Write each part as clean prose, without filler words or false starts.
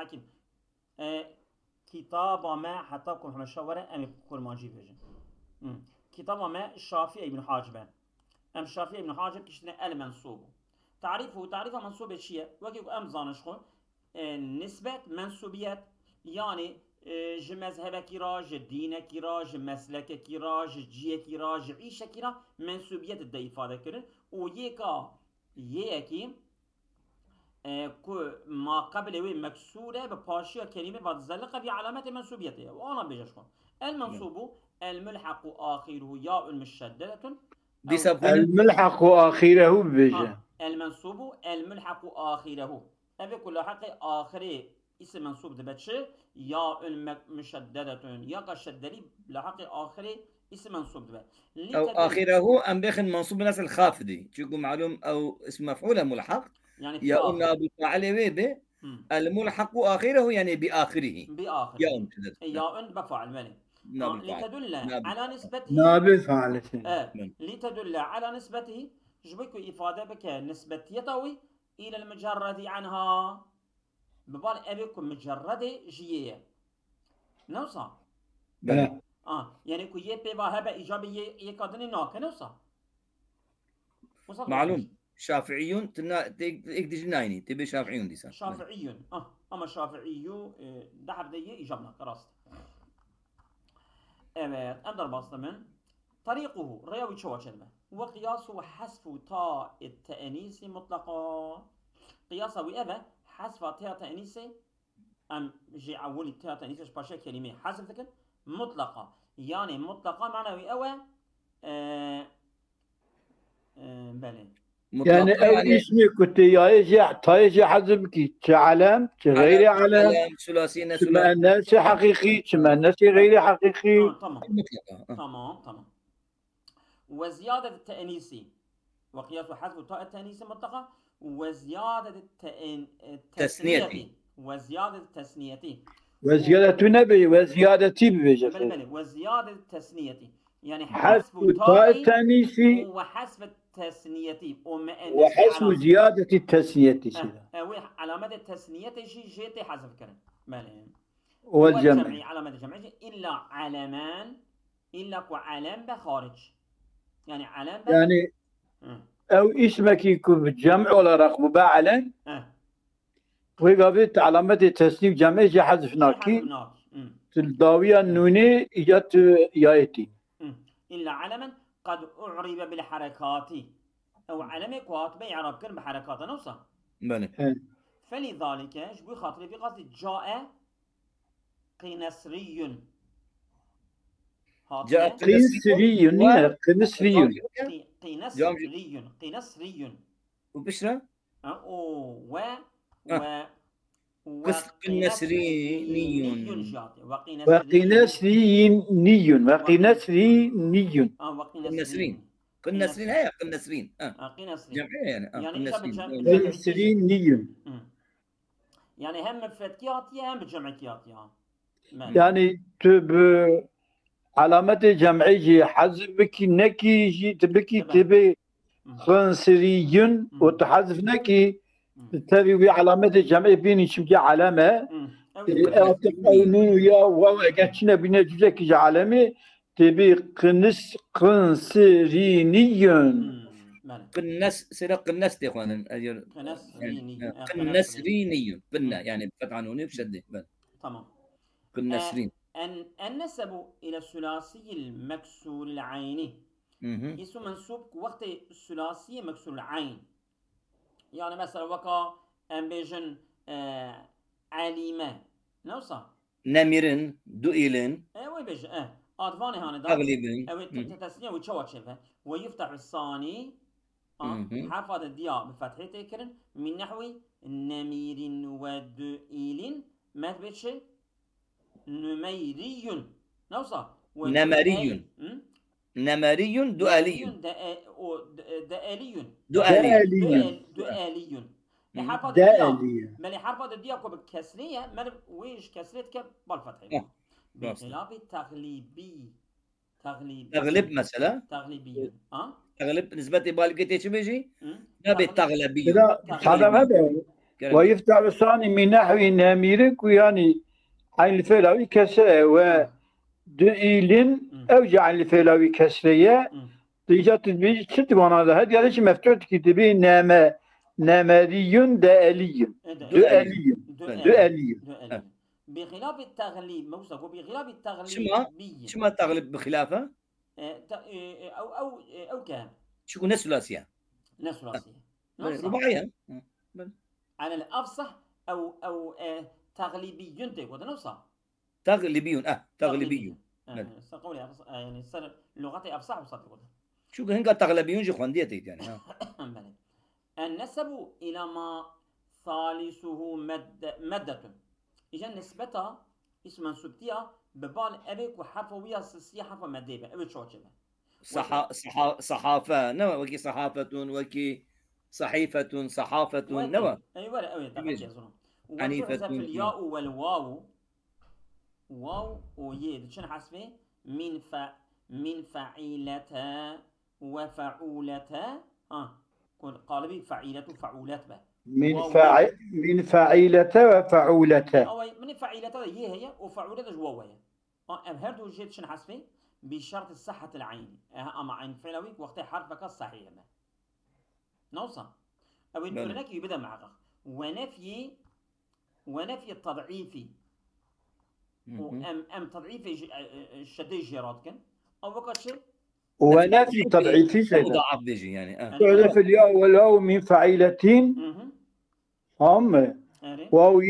حكيم كتاب ما حتى بكم محمد شاورة أم كل ما جي فيجن كتاب ما الشافعي ابن حاجب أم الشافعي ابن حاجب كشتنا المنصوب تعريف منصوب الشيء وكيف أم زانشخو نسبة منصوبيات يعني ج مذهب كرا ج دين كرا ج مسلك كرا ج جيه كرا ج عيشه كرا منسوبيت الدا ifade كرن و يكي كو ما قبل وي مكسوره بپاشيا كلمه بعد زلقه بعلامه منسوبيته وانا بيجشكم المنصوب الملحق اخره ياء مشدده الملحق اخره بيجه المنصوب الملحق اخره ابي كل حق اخره اسم منصوب دبتشه ياء مشدده يا كشدري لحق اخره اسم منصوب دبت او اخره ام بيخن منصوب ناس الخافضي تشوفوا معلوم او اسم مفعول ملحق يعني يا قلنا بالفاعل ويبه الملحق اخره يعني باخره ياء بفعل مالي لتدل على نسبته نابل فعل لتدل على نسبته جبكو افاده بك نسبه يطوي الى المجرد عنها ببال ابيكم مجرد جيه نوصا يعني كو يبي وهبه ايجابيه يكادني ناك نوصا معلوم شافعيون تنا تيجي نايني تبي شافعيون دي صار شافعيون اما شافعيو دحر دي ايجابنا كراست اندر باستمن طريقه رياوي شو كلمه وقياسه حذف تاء التانيث مطلقا قياسه وإذا حذف تاء التانيث ام جي اولي تاء التانيث باشا كلمه حذف ذكر مطلقه يعني مطلقه معنوي او بله يعني او اسمي كنت يا تايجي حذفك كعلم كغير علم ثلاثي مؤنث حقيقي مؤنث غير حقيقي تمام وزياده التانيث وقياس حذف تاء التانيث مطلقه وزياده التثنيه وزياده نبي وزياده بيجي وزياده التثنيه يعني حذف تاء التانيث وحذف التثنيه وحذف زياده التثنيه علامه التثنيه جيتي حذف كلام مالين والجمع علامه الجمع الا علمان الا وعلم بخارج يعني علم يعني او اسمك يكون بالجمع ولا رقم بعلن ويقابلت علامه التثنيه جمع جي حذفناكي الضاويه النوني اجت يايتي الا علما قد اعرب بالحركات او علم كاتب يعرب كلمه بحركات نوصل فلذلك شبي خاطري في قصد جاء قنسري جاء قنسري وبشرة قنسري قنسرين هي قنسرين جمعية يعني قنسرين يعني هم بفتكياتي هم بجمعياتي يعني تب علامة جمعية حذفك نكي تبكي تبي قنسري وتحذف نكي تبي علامة جمعية بين شبكي علامة يا وقتنا بين جزء علامة تبي قنسريني قنس يا اخوان قنسريني قلنا يعني بفتح عنوني بشده تمام قنسرين النسب الى الثلاثي المكسور العيني اسم منسوب وقت الثلاثي مكسور العين يعني مثلا وكا امبيجن عليمه نوصل نمرن دوئلن ايوه بيج ادفاني هاني تغلبن تسنيه وتشوتشفه ويفتح الثاني حرف الدياء بفتحته كرن من نحو نمير ودئيل ما تبيتش نميري نوصل نمري نمري دؤلي دؤلي لحرف الدياء مالي حرف الدياء بالكسريه مال ويش كسرتك بالفتح بخلاف التغليبي تغلب مثلا تغليبي تغلب نسبة بالك تيجي بيجي نبي تغلبي هذا ويفتح الثاني من نحو ناميرك ويعني عين الفعلاوي كسرة ودئيل أوجع الفعلاوي كسرية تيجي تدبي شت وانا هذا هذه ليش مفتوح كتبي نامري دالي دالي بخلاف التغليب موسى وبخلاف التغليب شما تغلب بخلافه او كان شو نفس ثلاثيه رباعيه على الافصح او تغليبي تقول نفسه تغلبي تغلبي قولي يعني صار لغتي افصح وصدق شو هنقا تغلبيون جو خوانديتي يعني النسب الى ما ثالثه مدة اجا نسبتها اسم منسوبتها ببال ابيك وحرفويه سسيه حرف مديبه ابي تشوتشبه صحافه نوى وكي صحافه وكي صحيفه صحافه نوى ايوه تبعتي اظن وتحذف الياء والواو واو ويد شنو حسبه من فعيلتا وفعولتا قالبي فعيلة وفعولات به من فعيلة وفعولتا أو من فعيلة هي وفعولة جوا هي هردو جيت شن حسبي بشرط صحة العين أما عين فعلوي وقت حرفك الصحيح ما نوصل أو إنك يبدأ معك ونفي التضعيفي أم تضعيف الشديد جيراتكن أو وقت شيء ونفي تضعيفي شيء مضاعف بيجي يعني تعرف الياء والواو من فعيلتين هم واو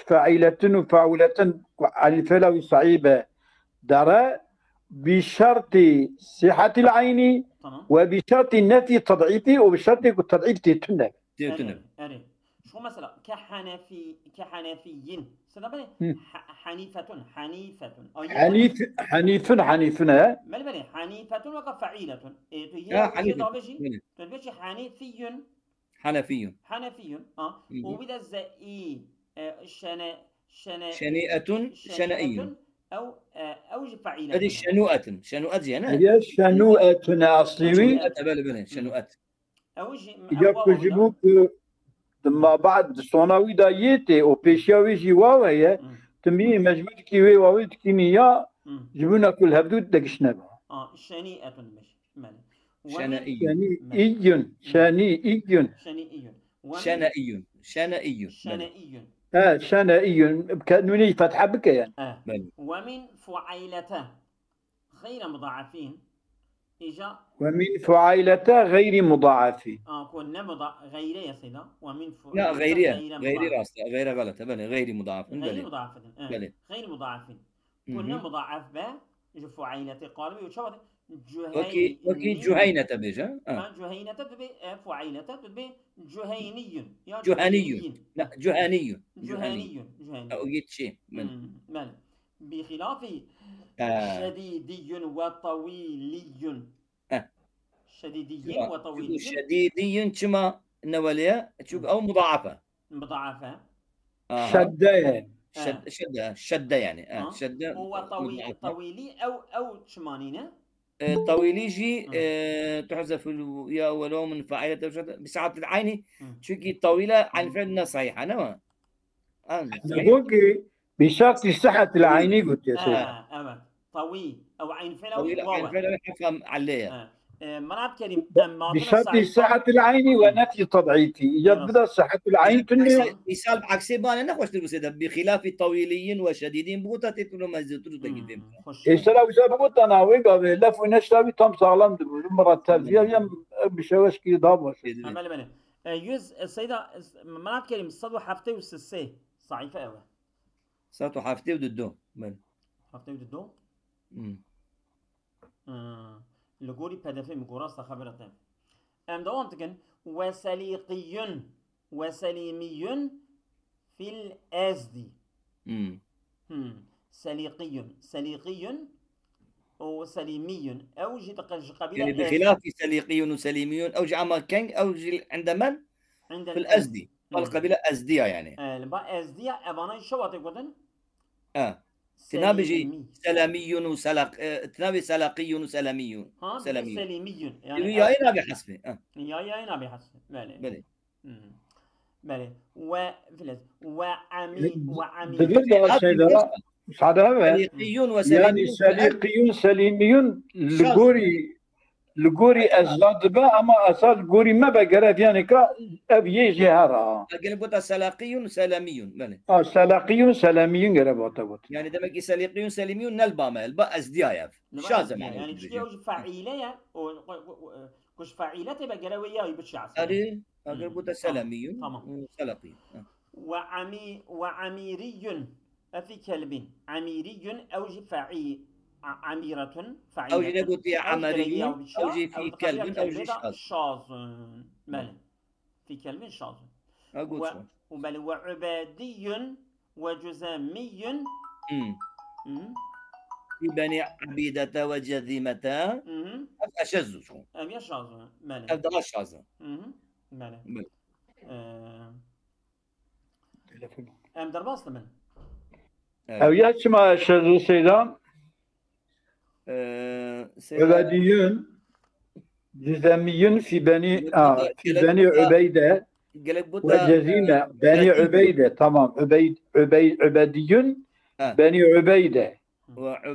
فعيلة وفعولة على الفعل صعيبة درى بشرط صحة العين وبشرط النفي التضعيفي وبشرط التضعيف تتنب شو مثلا كحنفيين حنيفة حنيفنا مالبني حنيفة وكفعيلة تلبش حنفي وبدا الزئي شنيئة شنئي أو فعيلة هذه شنوءة يعني هي شنوءة أصلي شنوءة يجيبوك ما بعد صناوي دايته وبيشاوي جواوية تمي مجموع كيوي واوي كيمياء جبنا كل هبدود دقشنا شنيئة مش مالي شنائي شنائي كأنوني فتحة بك يعني ومن فعيلته غير مضاعفين إجا ومن فعيلته غير مضاعفين كنا غير يا سيدا ومن لا غير راسته غير غلط غير مضاعف غير مضاعفين كنا مضاعف به فعيلته قالوا يشوف وكي جهينة بيجا جهينة تبي فعيلة تبي جهيني لا جهني أوجد شيء مال بخلاف شديدي وطويلي شديدي كما نوليا تشوف أو مضاعفة شدة يعني شدة هو طويلي أو شمانينه طويلي جي تحذف الياء ولو من فاعلة بسعة العين شوكي طويلة عن فعلنا صحيحة نوع نقول بشرط صحة العين قلت يا سيدي طويل أو عين فعل حفهم عليها مرات كريم بشرط صحة العين ونفي تضعيفي يبدأ صحة العين مثال عكسي بانا نخوش تلبسه بخلاف الطويلين وشديدين بوتا تتلو مزيتو تجيبهم إيشلا وجابوا تناوي قبل لف ونشربي تام سالم مرتب يا بشوش كي ضابط يوز السيدة مرات كريم صدوا حفتي وسسي صعيفة أوي صدوا حفتي وددو حفتي وددو لقولي بدفع مقراصة خبرتين دوام تكن وسليمي في الأزدي سليقي وسليمي أو جيت قبيلة يعني بخلاف سليقي وسليمي أو جي عما كان أو جي عند من؟ في الأزدي القبيلة أزدية يعني البا أزدية أبانا شو تقولن؟ تنابجي سلامي وسلق تنابي سلاقي وسلامي سلامي يعني يا نبي حسبي يا نبي حسبي بلي بله وفلس وعمي دبر السيدة صعدها سليقي يعني وسليمي سليقي سليمي شاذ. لغوري أزاد با أما أصل غوري ما بقرا يعني كا أبي جهارا قال بوتا سلاقي سلامي بله سلاقي سلامي قرا يعني دمك سليقي سليمي نلبامه الباء ازديايف شاذ معنى يعني تشكي وش فعيلة وش فعيلة تبقى جروية ويبتشع أري قال بوتا سلامي تمام سلاقي وعميري في كلب عميري أوج عميرة فعيلة أو جنبوتي عمري أو جي في كلب أو جي شاذ شاذ مال في كلب شاذ وبل وعبادي وجزامي في بني عبيدة وجذيمة أشز شو أم يشاذ مال أبدا شاذ مال أم درباست من أو يسمى شذو سيدان عباديون جزاميون في بني عبيدة وجزيمة بني عبيدة تمام عباديون بني عبيدة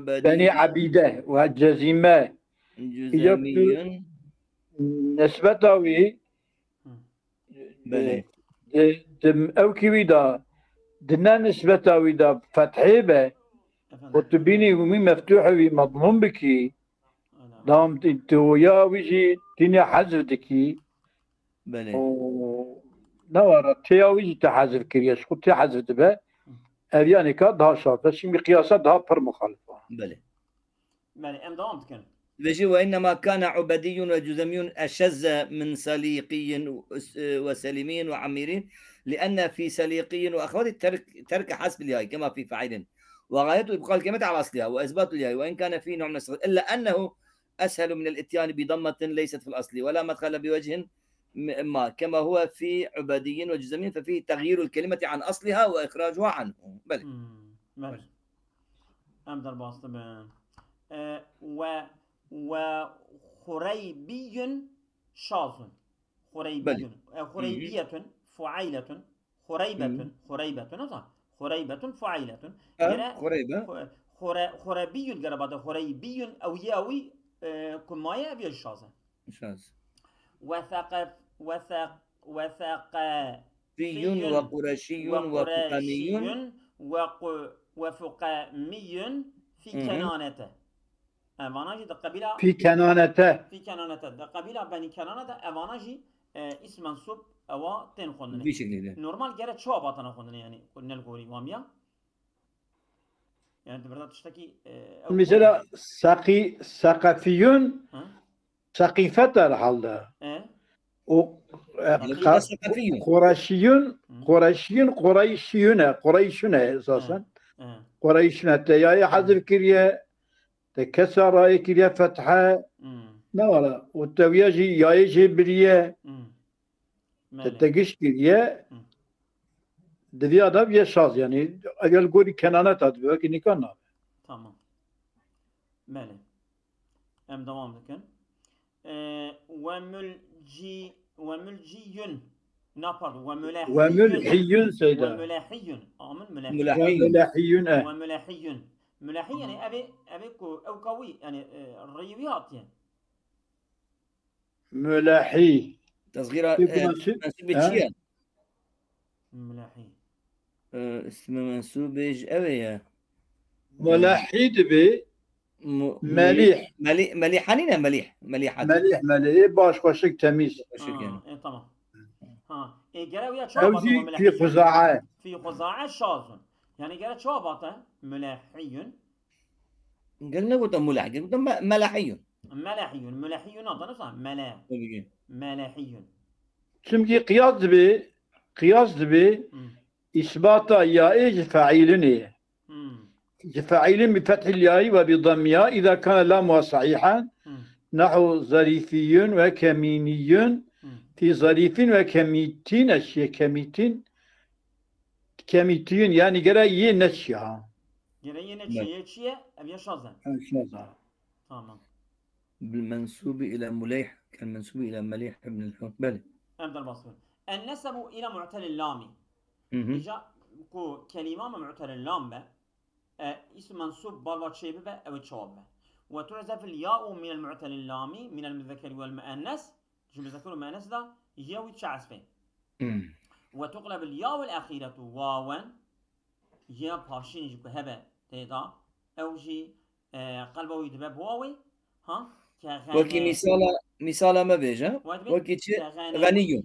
بني عبيدة وجزيمة جزاميون نسبته دم أو كويدا دنا نسبته ويدا فتحيبة وتبيني ومي مفتوحة ومضمون بكي دام انتو يا ويجي تيني حذف دكي بله نوارا تيا ويجي تحذف كرياش خو تحذف دبا أبياني كا شاطر شي مقياسات ده بر مخالفة بله ام دوام تكن بيجي وإنما كان عبدي وجزمي أشز من سليقي وسليمي وعميرين لأن في سليقي وأخوات ترك حسب الياء كما في فاعل وغايته إبقاء الكلمة على أصلها وإثبات الياء وإن كان في نوع من الصغر إلا أنه أسهل من الإتيان بضمة ليست في الأصل ولا مدخل بوجه ما كما هو في عبدي وجزمي ففيه تغيير الكلمة عن أصلها وإخراجها عنه بل أمدر باصطبان وخريبي شاذ خريبية فعيلة خريبة خريبة فعيلة خريبي الجربات خريبي أو ياوي كماية أبي الشاذ وثقافي وقرشي وفقامي في كنانته أماناجي قبيلة في كنانته قبيلة بني كنانته أماناجي اسم منصوب أو تنخون بشكل نورمال جرت شو باطنا خون يعني قلنا الكوري واميا يعني تبرد تشتكي مثلا ثقافيون ثقيفة الحالة قريشيون أساسا قريشنا تياي حذف كريه تكسر راي كريه فتحة نورا والتوياجي يايجي بريه تتقش كريه دفيا دفيا شاز يعني أقل قولي كنانات أدفع كني كنا تمام مالي أم دوام لكن وملجي نابر وملحي سيدا وملاحي ملاحي يعني أبي أو قوي يعني الرياضيات يعني ملاحي تصغير منسوب الشيء ملاحي اسم منسوب أوي ملاحي دبي مليح مليحانين مليح باش خوشك تميز تمام جراوية أوزي في خزاعة شاذ يعني قالت شو باطه ملاحي قلنا قلت ملاح قلت ملاحي نظر نفسها ملاحي شمكي قياس دبي إثباتا يائج فاعلني فاعل بفتح الياء وبضمها إذا كان لامها صحيحا نحو ظريفي وكميني في ظريف وكميتين أشياء كميتين يعني قرأي نشيها أبي شاذة تمام بالمنسوب إلى مليح كان منسوب إلى مليح ابن الحوت بلى أبدأ البصر النسب إلى معتل اللام إجا كو كلمة معتل اللام به اسم منصوب بالوا شيء به أو تشواب به وتعزف الياء من المعتل اللامي من المذكر والمؤنث شو المذكر والمؤنث ذا ياوي تشعسفه وتقلب الياء الأخيرة واوا يا باشين جب هبة تيدا أو جي قلبه يدبب واوي ها وكي مثال ما بيجا وكي غني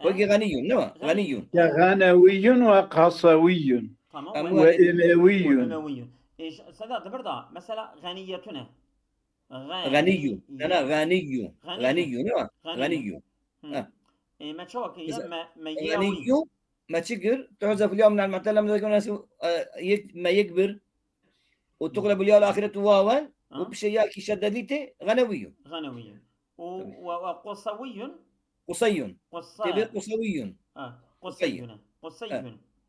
وكي غني نعم غني كغنوي وقصوي وإموي. إيش صدق دبردا مثلا غنيتنا غني أنا غني نعم غني ما تشوك يما غني ما تشكر تحذف اليوم من المعتل ما يكبر وتقلب الياء الآخرة واوا وبشيء كي شددته غنوي وقصوي قصي تبي قصوي قصي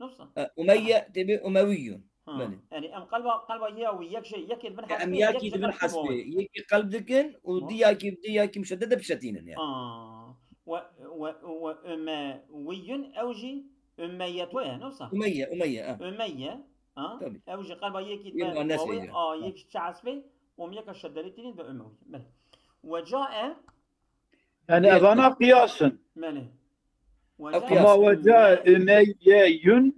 نفسه أمية تبي أموي يعني أم قلبه هي وياك شيء يكيد بن حسب أم ياكي بن حسب يكي قلب ذكن ودياكي مشددة بشتين يعني وأموي أوجي أميتوه نفسه أمية أوجي قلبه يكيد يكي شعسبه وميك الشدريتين بأموي وجاء يعني أظن قياسا ماله وما وجاء أميي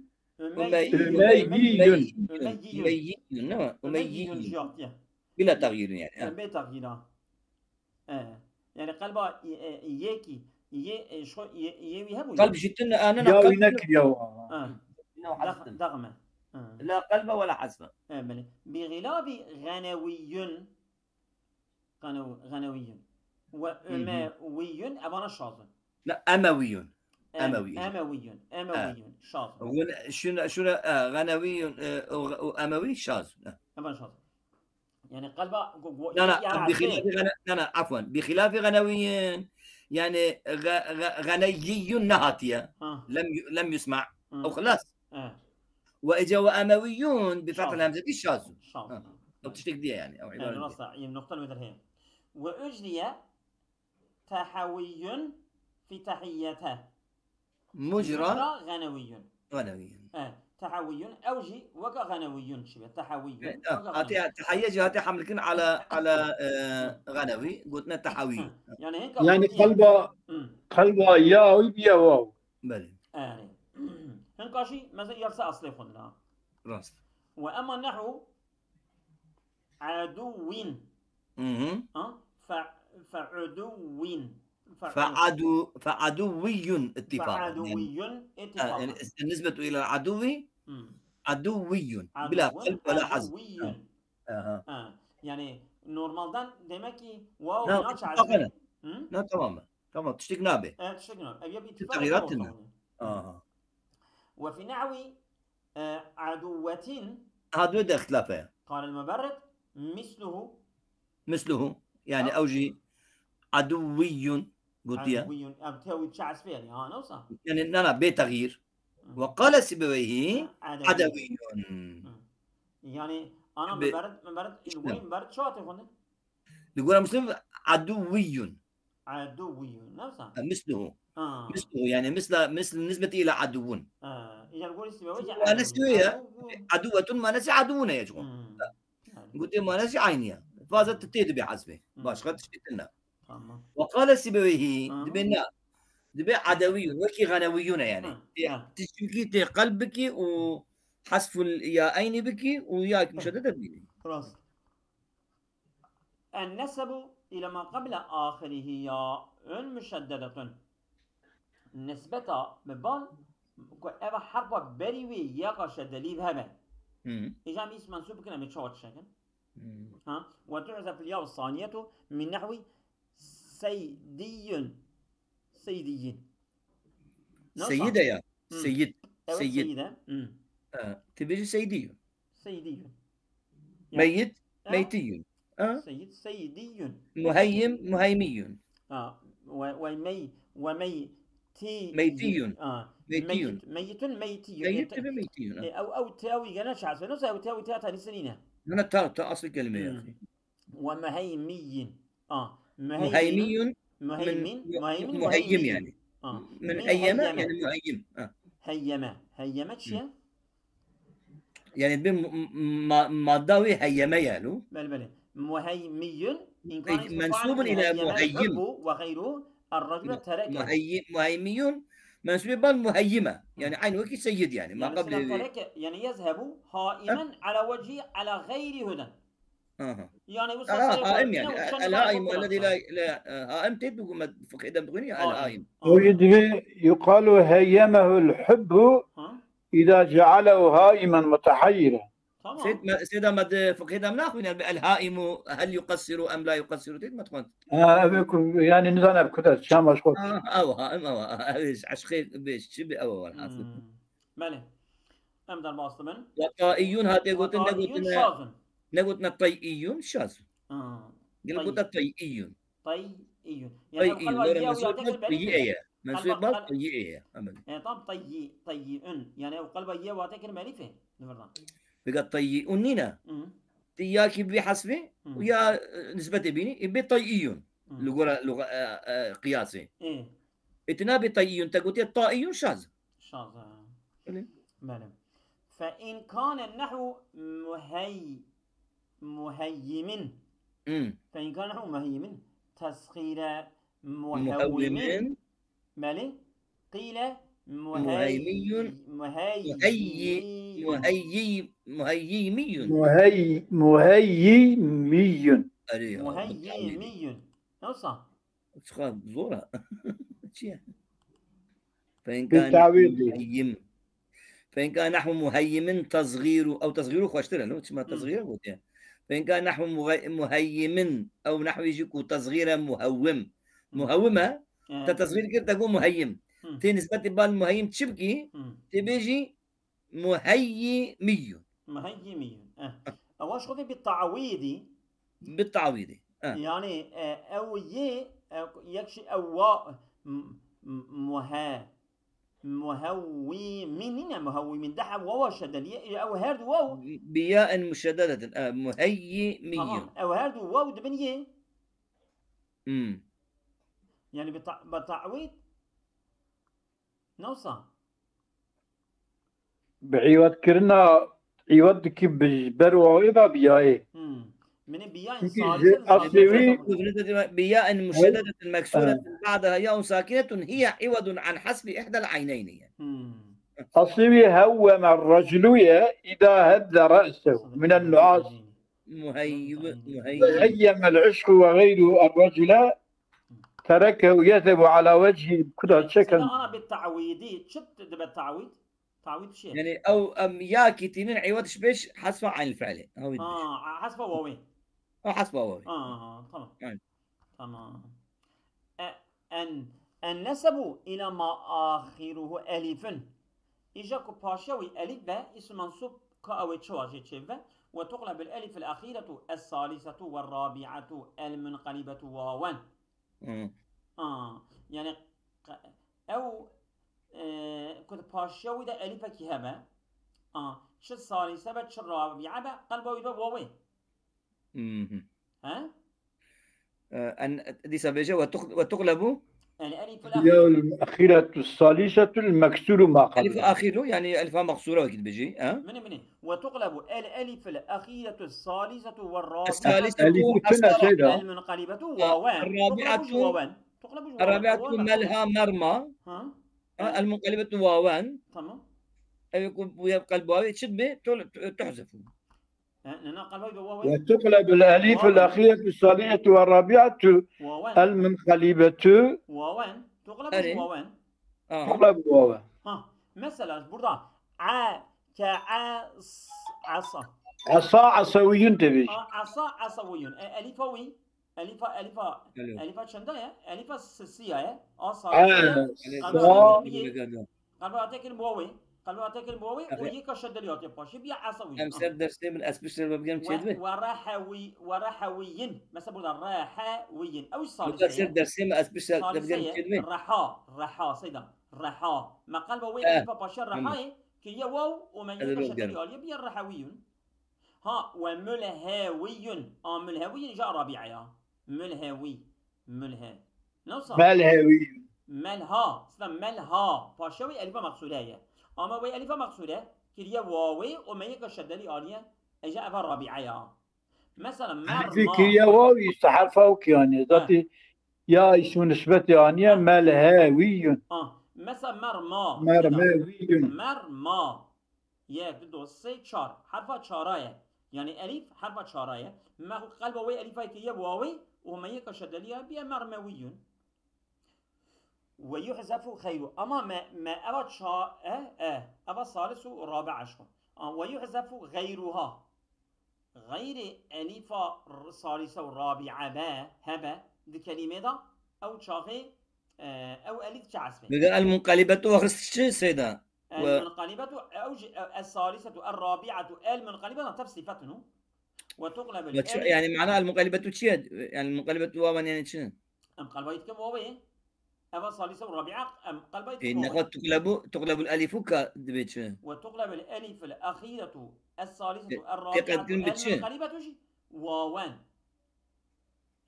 بلا تغيير يعني بلا تغيير يعني قلبه يكي شو يهبو قلب جتنا أنا ياوي نكر ياو دغمة لا قلب ولا حسب بغلاب غنوي وأموي أبانا شاطن لا أموي شاذ شنو غنوي وأموي شاذ أبانا شاذ يعني قلبه لا بخلاف لا عفوا بخلاف غنوي يعني غنيي نهاتية لم يسمع أو خلاص وإجا وأمويون بفتح الهمزة الشاذ أو تشتك دي يعني أو عبارة يعني النقطة المدرهية وأجري تحوي في تحيته مجرى غنوي تحوي أوجي وكا غنوي شبه تحوي تحيج هاتي حملكن على غنوي قلنا تحوي يعني قلبه ياوي بيا واو بلى هنكاشي مثلا يرسى أصلي خلنا راس وأما نحو عدوين فعدوي اتفاق يعني النسبة إلى العدو عدوي بلا قلب ولا حزب يعني نورمال دان ديمكي واو ناتش عزمي لا تمام تشتك نابه تغييراتنا وفي نحو عدوة هذا ده اختلافه قال المبرد مثله يعني أوجي عدوي قلتيا عدوي أبتوي تشعس فيه يعني نوصل يعني أنا بتغيير وقال سيبويه عدوي يعني أنا مبرد المبرد شو أتفهم يقول مسلم عدوي نفسه مثله يعني مثل نسبة إلى عدو يقول سيبويه أنا سوية عدوة ما نسي عدونا يا جماعة قلت ما نسي عينيا فازت تتيد بحسبه باش خدت شتنا وقال سيبويه دبي عدوي وكي غنويون يعني تشكي قلبك وحذف الياءين بك وياك مشددة بك خلاص النسب إلى ما قبل آخره ياء مشددة نسبة ببال أبا حرف بريوي ياقا شدليل هبه إجا اسم منصوب كنا متشوت شكل وتعزف الياء الثانية من نحو سيدي سيدة يا سيد سيدة تبيجي سيدي ميت ميتي سيدي مهيمي ميتي او تاوي جناش عسى نص او تاوي تاتا لسنينه انا تا اصل كلمه يا اخي ومهيمي مهيم يعني من مي أيما هيما. يعني مهيم. هيما تشيا يعني تبين ماضاوي هيما يالو بل مهيمي إن كان اسم فاعل منسوب من إلى هيما الحب مهيم. وغيره الرجل تركه. مهيميون منسوب بالمهيمة يعني عين وكي سيد يعني ما يعني قبل سنة ترك يعني يذهب هائما على وجهه على غير هدى. يعني وصل هائم سيكون يعني وشن الهائم بقى الذي لا هائم تدو ما فقد بغني الهائم. ويدري يقال هيمه الحب إذا جعله هائما متحيرا. تمام. سيدا مد فقد مناخ من الهائم هل يقصر أم لا يقصر تد ما تكون يعني نزانا بكتر شام أشخاص أو هائم أو إيش عشقي بيش شبه أو الحاصل. ماله أم در باستمن وطائيون هاتي قلتن وطائيون شاذ. نقولنا طيئيون شاذ. قلت طيئيون طيئيون يعني طيئيون قلبها لورا يا منسوب ويعتقل بألف. طيئية منسوب طيئية أمل. يعني طب طيئن يعني قلبها يا ويعتقل بألف نفرضا. بقى طيئون نينا تياكي بحسبه ويا نسبة بيني يبي طيئيون لغة قياسي. اتنا بطيئيون تقولي طائيون شاذ. ماله فإن كان النحو مهيمن فإن كان نحو مهيمن تسخير مهوم ماله قيل مهيمي نوصى صح زورة فإن كان مهيم فإن كان نحو مهيم تصغير أو تصغيره خوشتره لو تسمى تصغير قلت يعني. فإن كان نحو مهيم أو نحو يجيكو تصغير مهومة تصغير كده تقول مهيم تي نسبة بال مهيم تشبكي تبيجي مهيمي أواش خذي بالتعويضي يعني أو يكشي أو مهوي من دحى واو شددية أو هرد واو بياء مشددة مهيمي أو هرد واو دبنية يعني بالتعويض نوصى بعيوات كرنا عيوات كيف بجبروا إذا بياء من بياء بياء مشددة مكسورة بعدها ياء ساكنة هي عوض عن حسب إحدى العينين يعني. أصلي هوم الرجل إذا هد رأسه من النعاس هيم العشق وغير الرجل تركه يذهب على وجهه كذا شكل. أنا بالتعويضي شت بالتعويض تعويض شيء يعني أو يا كتيرين عوض شبيش حسب عن الفعل حسب واوي حسب واوي تمام أن نسبوا إلى ما آخره ألف إجاكو باشوي ألف با اسم منصوب كأوي تشواجي تشيفا وتقلب الألف الأخيرة الثالثة والرابعة المنقلبة واوان يعني أو كنت باشوي ده ألف كهبا شو الثالثة با شو الرابعة با قلبه يبقى واوي ها أن دي سبيجة وتقلب الألف الأخيرة الثالثة المكسور ما قبل ألف أخيره يعني ألف مقصورة أكيد بيجي من وتقلب الألف الأخيرة الثالثة والرابعة الثالثة المنقلبة واوان الرابعة ملها مرمى المنقلبة واوان تمام ويبقى الواو تشد تحذف وتقلب الألف الأخيرة الثالثة والرابعة المنقلبة واوان تقلب واوان تقلب واوان مثلا برضه عصا عصوي تبي عصوي ألفوي ألفا شندايا ألفا سسيا قلبها تاكل بوي ويك شدليات باشي بيا عصوي أمسر درسي من أسبشر ببجم تشدوي ورحوي مثلا بقول رحوي أو صالح أمسر درسي من أسبشر ببجم تشدوي رحا سيدا رحا ما قلبه وين ألفا باشي رحاي كي يواو وما يك شدليات يبيا رحويون ها وملهاوي ملهاوي جاء ربيعيا ملهاوي نوصل ملها سلام ملها باشوي ألف مقصورة هي أما وي ألف مقصورة كريه واوي وما يكشد لي آلية أجا أفا رابعة يا مثلا في مرمى كريا واو يستحر فوق يعني ذاتي يا اسم نسبة يعني ملهاوي مثلا مرمى مرماوي مرمى يك دو سي شار حرف شاراية يعني ألف حرف شاراية ما هو قلب وي ألف كريه واوي وما يكشد لي بيا مرموي ويحذف خيره أما ما أبا شا أبا ثالث ورابع عشر ويحذف غيرها غير ألف ثالث ورابع با هبا دي كلمة دا أو شاخي أو ألف شعسبة المنقلبة وخرست سيدا المنقلبة أو الثالثة الرابعة المنقلبة تفصيفتنا وتقلب يعني معناها المنقلبة شيء يعني المنقلبة واو يعني شنو؟ قلبها يتكم واوي أبا ثالثة ورابعة قلبها يتكم إنك تقلب الألف كدبيت شنو؟ وتقلب الألف الأخيرة الثالثة الرابعة المنقلبة واوان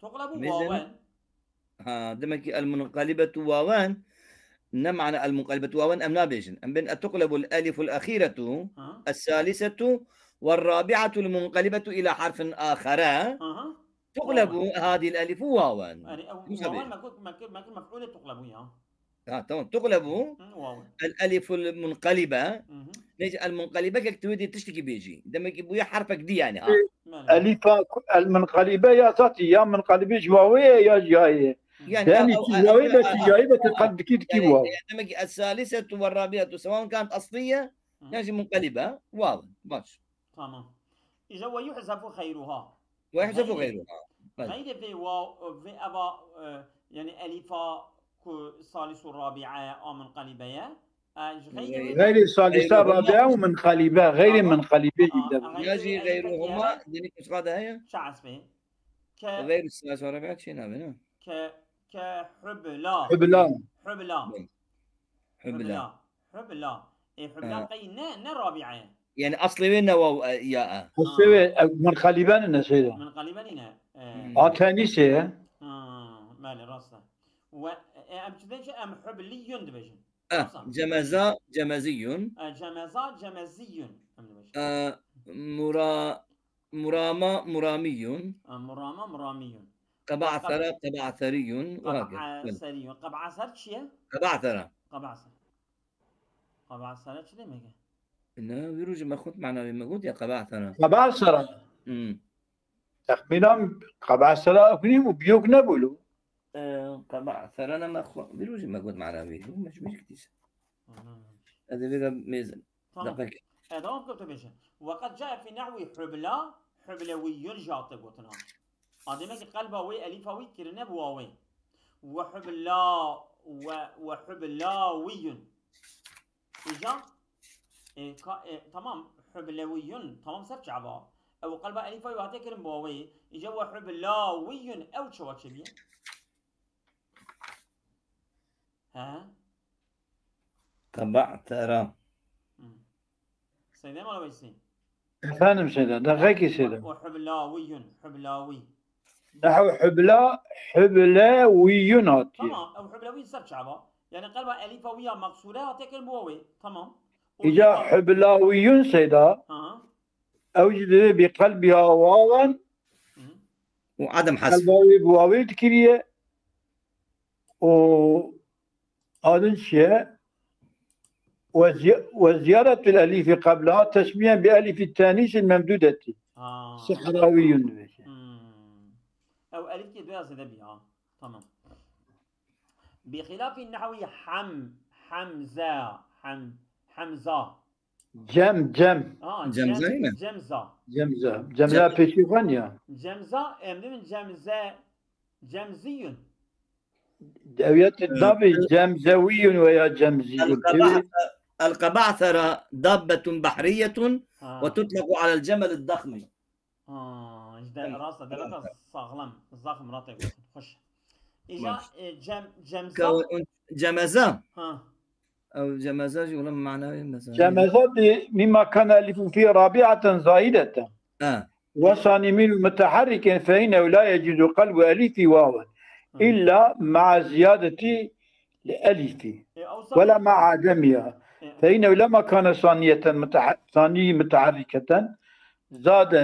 تقلب واوان دمك المنقلبة واوان معنى المنقلبة واوان أم نابيجن أم بين تقلب الألف الأخيرة الثالثة والرابعة المنقلبة إلى حرف آخر تقلب هذه الألف واوان يعني واوان ما كل مفعولة تقلب يا تمام تقلب الألف المنقلبة ليش المنقلبة كيك تودي تشتكي بيجي دمك يبويا حرفك دي يعني ألف المنقلبة يا ذاتي يا منقلبة جواوية يا جاية يعني جواوية بس جاية بتقلب كي واو دمك الثالثة والرابعة سواء كانت أصلية يعني منقلبة واو باش تمام إذا ويحذف خيرها ويحذف غيرها غير في واو في أبا يعني ألفا الثالث والرابعة منقلبة غير الثالثة الرابعة ومنقلبة غير منقلبة جدا يجي غيرهما دينك مش قاعدة هي شعسبة غير الثالث والرابعة شيء نعمله كحبلا حبلا حبلا قي الرابعة يعني أصلي وين واو ياء أصلي منقلبان الناس هذا منقلبان تانيسة مالي راسه أم تدش أم حبلي دبجن جمزة جمزي جمزة جمزي مرامة مرامي مرامة مرامي قبعثرة قبعثري قبعثري قبعثر شيء قبعثرة قبعثرة شو دمك إنه بيروج ما خد معنا لما قلت يا قبعثرة قبعثرة تخمينهم قبعثرة أبنيم وبيوك نبولو قبعثرة أنا ما خد بيروج ما قلت معنا بيه مش كتير هذا بيبقى ميزان هذا هو كتب بيشه وقد جاء في نحو حبلوي جاطب وتنا هذا قلبه وي ألفوي كرنب واوي وحبلاوي إجا تمام حبلوي تمام سرج عبا أو قلبه ألفوي وهذا كرنب واوي إجا وحبلاوي أو شو شبيه ها قبعثرة سيدنا ولا بيسين فانم سيدا ده غيكي سيدا وحبلاوي نحو حبلاوي نات تمام او حبلاوي سرج عبا يعني قلبها الفويه مقصوره تكن بووي تمام اجا حبلاوي سيدا اوجد بقلبها واوا وعدم حذف قلباوي بواوي تكريه هذا الشيء وزيارة الألف قبلها تسمية بألف التانيث الممدودة صحراوي أو ألف كده زي بها تمام بخلاف النحوي حمزة جمزة بيشيفانيا جمزي داوية الضبي جمزوي ويا جمزي القبعثرة دابة بحرية وتطلق على الجمل الضخم راسه ده صغلم الضخم راتق خش إجا جمزة أو جمزة يقول معناه مثلا جمزة مما كان ألف فيه رابعة زائدة وصانمين متحرك فإنه لا يجوز قلب ألف واو إلا مع زيادة لألفه أو ولا مع عدمها، فإنه لما كان ثانية متحركة زاد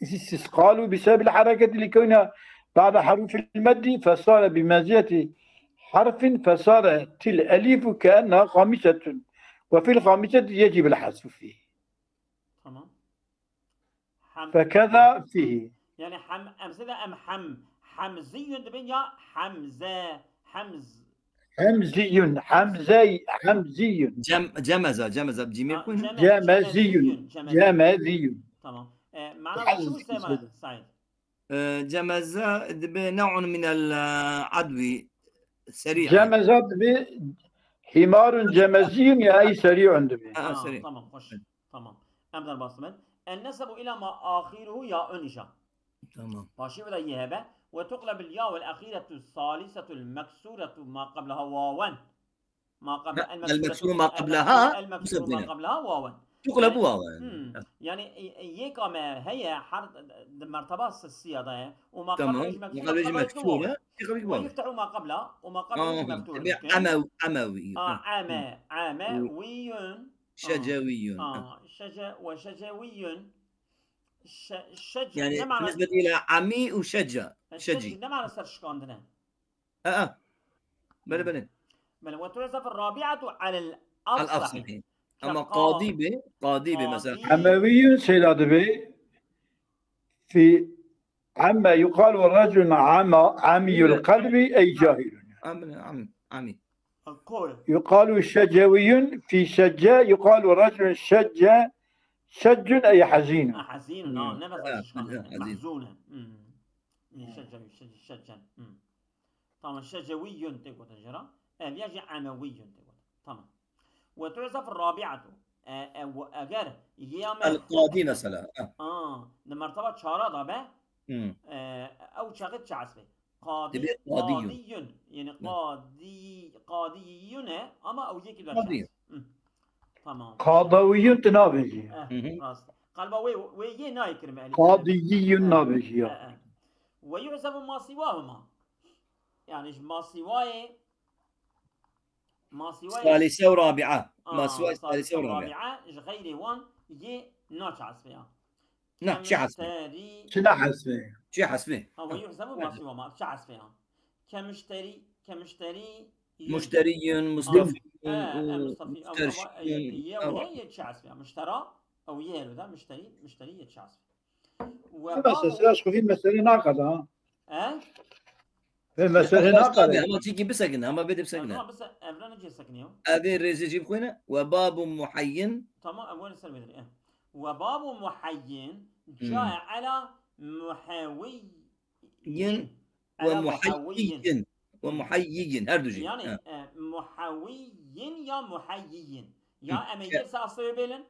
استثقاله بسبب الحركة لكونها بعد حروف المد، فصار بمنزلة حرف، فصارت الألف كأنها خامسة، وفي الخامسة يجب الحذف فيه. تمام. فكذا فيه. يعني أمثلة حمزي دبن يا حمزة حمزي جمز بجيميل كوين جمزي. تمام. معناه شو السبب سعيد؟ جمز نوع من العدو سريع. جمزت حمار جمزي يعني سريع دبي. سريع. تمام خوش. تمام. أبدأ الباصمة النسب إلى ما آخره يا أنجا. تمام. باشي ولا يهبة وتقلب الياء الأخيرة الثالثة المكسورة ما قبلها واوا. ما قبل المكسور ما قبلها المكسور ما قبلها واوا. تقلب واوا. يعني يكا ما هي حرف مرتبة السيادة وما قبلها مكسورة ويفتح ما قبلها وما قبلها مفتوح. عموي. عموي. شجوي. وشجوي. يعني بالنسبة إلى عمي وشجع. شجي. ما معنى سرش عندنا؟ بلى. وتعزف الرابعة على الأفصح. أما قاضيبة مثلا. عموي سيلادبي في عما يقال والرجل عمي القلب أي جاهل. عمي. يقال شجوي في شجا، يقال رجل شج أي حزين. حزين. محزونا. شجا. طبعا شجوي تقول تجرى يجي عموي تقول. تمام. وتعزف الرابعة أجر يوم القاضي مثلا. مرتبة شارة به أو شغل شعسبه قاضي يعني قاضي أما أو يك قاضي. تمام. قاضي تنابجي. راست قلبه وي نايكر مالي قاضي نابجي. ويعزف ما سواهما يعني ما سواه ثالثة ورابعة. ما سواه ثالثة ورابعة. غير وان ي ناش عسفيها. شو حسبه؟ هو يحسب ما سوى ما شو عسفيها. كمشتري مشتري مصطفي وهي شعسفيها مشترى أو يهلو ده مشتري يتشعسف. بس شو في مسألة ناقضة. في مسألة ناقضة. ما تيجي بسكنها ما بدي بسكنها. بس أبنا نجي سكنيه. هذه الرئيس يجيب خوينا وباب محين. تمام أول سلم دري. وباب محين جاء على محاوي. ومحيي هردوجي. يعني محاوي يا محيي يا أمية سأصير بيلن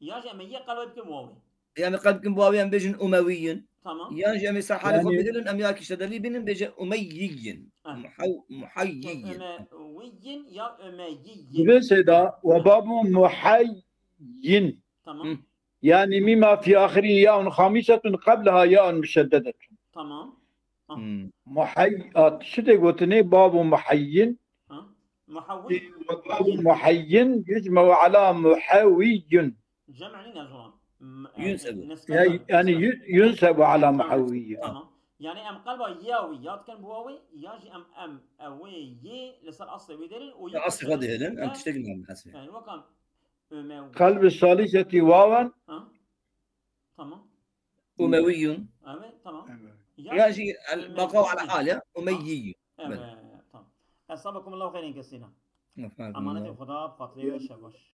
يا أمية قلبكم واوي. يعني قلبكم واوي أم بيجن أموي. تمام. يا جماعة صح على خبر بدلن أم ياكش تدلي بينن بيجن أميي. محيي. أموي يا أميي. بس هذا وباب محيي. تمام. يعني مما في آخره ياء خامسة قبلها ياء مشددة. تمام. محي شتى قلتني باب محي. محوي. باب محي يجمع على محوي. جمع لنا زلان. يعني ينسب على محوي. تمام. يعني أم قلبه ياوي يات كان بواوي ياجي أم أوي ي لسه أصل بيدرين ويا أصل غادي هلن أم تشتغل مع الحسب. يعني وكان قلب الثالثة واوا. تمام. أموي. تمام. يجي البقاء على حاله أميي. تمام. أصابكم الله خيرا كثيرا. أمانة خدا بخاطر شباش.